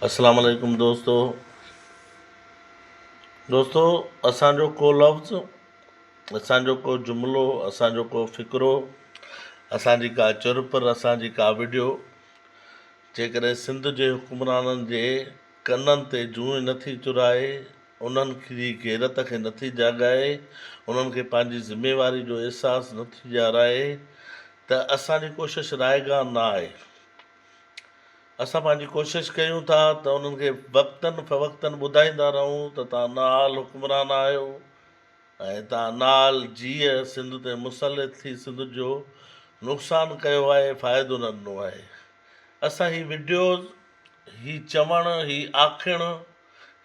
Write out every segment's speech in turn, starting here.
अस्सलाम वालेकुम दोस्तों असांजो को लफ़्ज़, असांजो को जुमिलो, असांजो को फ़िक्रो, असांजी का चुरप, असांजी का वीडियो जेकॾहिं सिंध जे हुकुमराननि जे कननि ते जूं नथी चुराए, उन्हनि जी गैरत खे नथी जाॻाए, उन्हनि खे पंहिंजी ज़िमेवारी जो अहसासु नथी ॾियाराए, त असांजी कोशिशि रायगाह न आहे। असां पंहिंजी कोशिशि कयूं था त उन्हनि खे वक़्तनि फ़वक़्तनि ॿुधाईंदा रहूं त तव्हां नाल हुकुमरान आहियो ऐं तव्हां नाल जीअ सिंध ते मुसलत थी सिंध जो नुक़सानु कयो आहे, फ़ाइदो न ॾिनो आहे। असां ही वीडियोज़, ही चवणु, ही आखिणु,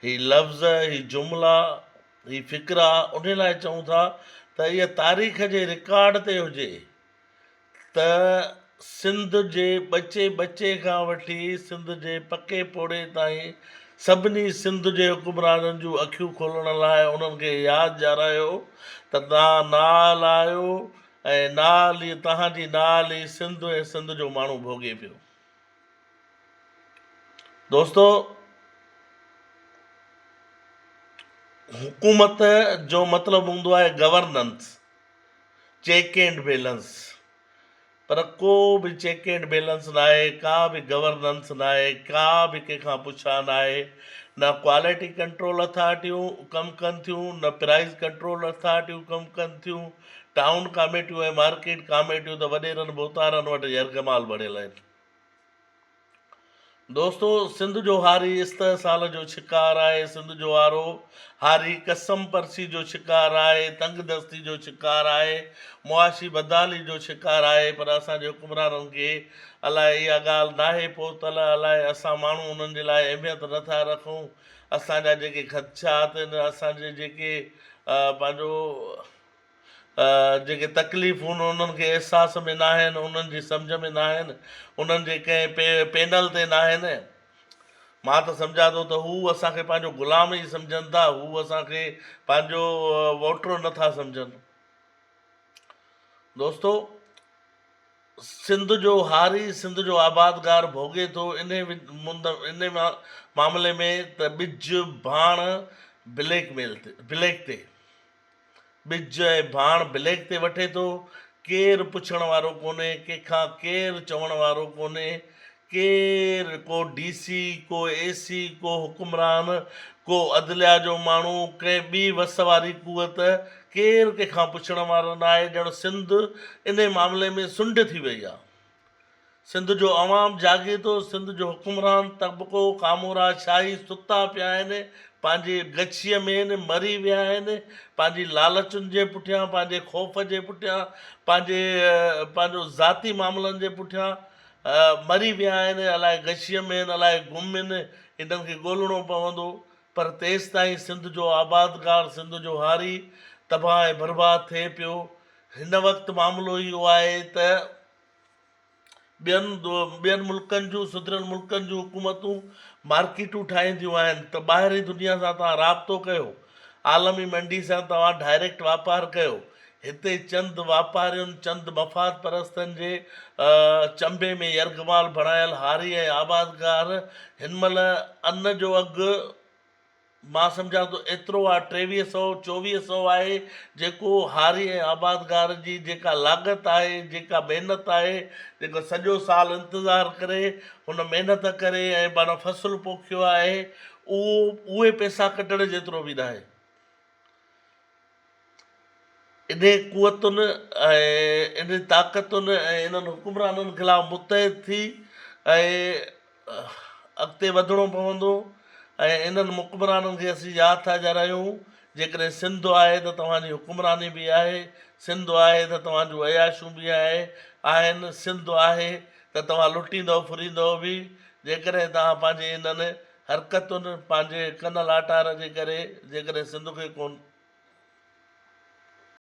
ही लफ़्ज़, ही जुमिला, ही फ़िक्रा उन लाइ चऊं था त इहा तारीख़ जे रिकॉर्ड ते हुजे त सिंध जे बचे खां वठी सिंध जे पके पोड़े ताईं सभिनी सिंध जे हुकुमराननि जूं अखियूं खोलण लाइ उन्हनि खे यादि ॾियारायो त तव्हां नाल आहियो ऐं नाल ई तव्हांजी नाल ई सिंध ऐं सिंध जो माण्हू भोॻे पियो। दोस्तो, हुकूमत जो मतिलबु हूंदो आहे गवर्नेंस, चेक एंड बैलेंस, पर को बि चेक एंड बैलेंस न आहे, का बि गवर्नेंस न आहे, का बि कंहिंखां पुछा न आहे। न क्वालिटी कंट्रोल अथॉरिटियूं कमु कनि थियूं, न प्राइस कंट्रोल अथॉरिटियूं कमु कनि थियूं। टाउन कमेटियूं ऐं मार्केट कमेटियूं त वॾेरनि बोतारनि वटि यरगमाल भरियल आहिनि। दोस्तो, सिंध जो हारी इस्तेसाल जो शिकार आहे, सिंध जो हारी कसम परसी जो शिकार आहे, तंगदस्ती जो शिकार आहे, मुआशी बदाली जो शिकार आहे। पर असांजे हुकुमराननि खे अलाए इहा ॻाल्हि नाहे पहुतल, अलाए असां माण्हू उन्हनि जे लाइ अहमियत नथा रखूं। असांजा जेके ख़दशात आहिनि, असांजे जेके पंहिंजो जेके तकलीफ़ूं आहिनि उन्हनि खे अहसास में न आहिनि, उन्हनि जी सम्झ में न आहिनि, उन्हनि जे कंहिं पैनल ते न आहिनि। मां त सम्झां थो त हू असांखे पंहिंजो ग़ुलाम ई सम्झनि था, हू असांखे पंहिंजो वोटर नथा सम्झनि। दोस्तो, सिंध जो हारी सिंध जो आबादगार भोॻे थो इन मामले में त ॿिज भाण ब्लैक ते ॿिज ऐं भाण ब्लैक ते वठे थो। केरु पुछण वारो कोन्हे, कंहिंखां केरु चवण वारो कोन्हे, केरु को DC, को AC, को हुकुमरान, को अदलिया जो माण्हू, कंहिं ॿी वस वारी कुवत, केरु कंहिंखां पुछण वारो न आहे। ॼण सिंध इन मामले में सुंढ थी वई आहे। सिंध जो अवाम जाॻे थो, सिंध जो हुकुमरान तबिको कामोरा शाही सुता पिया आहिनि, पंहिंजे गछीअ में आहिनि, मरी विया आहिनि, पंहिंजी लालचुनि जे पुठियां, पंहिंजे ख़ौफ़ जे पुठियां, पंहिंजो ज़ाती मामलनि जे पुठियां मरी विया आहिनि। अलाए गछीअ में आहिनि, अलाए गुम आहिनि, इन्हनि खे ॻोल्हणो पवंदो। पर तेसि ताईं सिंध जो आबादगार, सिंध जो हारी तबाह ऐं बर्बाद थिए पियो। हिन वक़्तु मामिलो इहो आहे त ॿियनि मुल्कनि जूं, सुधरियल मुल्कनि जूं हुकूमतूं मार्केटूं ठाहींदियूं आहिनि त ॿाहिरी दुनिया सां तव्हां राब्तो कयो, आलमी मंडी सां तव्हां डायरेक्ट वापारु कयो। हिते चंद वापारियुनि, चंद मफ़ाद परस्तनि जे चंबे में यरगमाल बणायल हारी ऐं आबादगार हिन महिल अन जो अघु मां सम्झां थो एतिरो आहे, 2300-2400 आहे, जेको हारी ऐं आबादगार जी जेका लागत आहे, जेका महिनत आहे, जेको सॼो साल इंतज़ारु करे, हुन महिनत करे ऐं पाण फ़सुलु पोखियो आहे, उहे पैसा कढण जेतिरो बि न आहे। इन कुवतुनि ऐं इन ताक़तुनि ऐं इन्हनि हुकुमराननि ख़िलाफ़ु मुतहिद थी ऐं अॻिते वधिणो पवंदो। ऐं इन्हनि हुकुमराननि खे असीं यादि था ॾियारायूं, जेकॾहिं सिंध आहे त तव्हांजी हुकुमरानी बि आहे, सिंध आहे त तव्हांजूं अयाशूं बि आहिनि, सिंध आहे त तव्हां लुटींदव फुरींदव बि। जेकॾहिं तव्हां पंहिंजे इन्हनि हरकतुनि, पंहिंजे कन लाटार जे करे जेकॾहिं सिंध खे कोन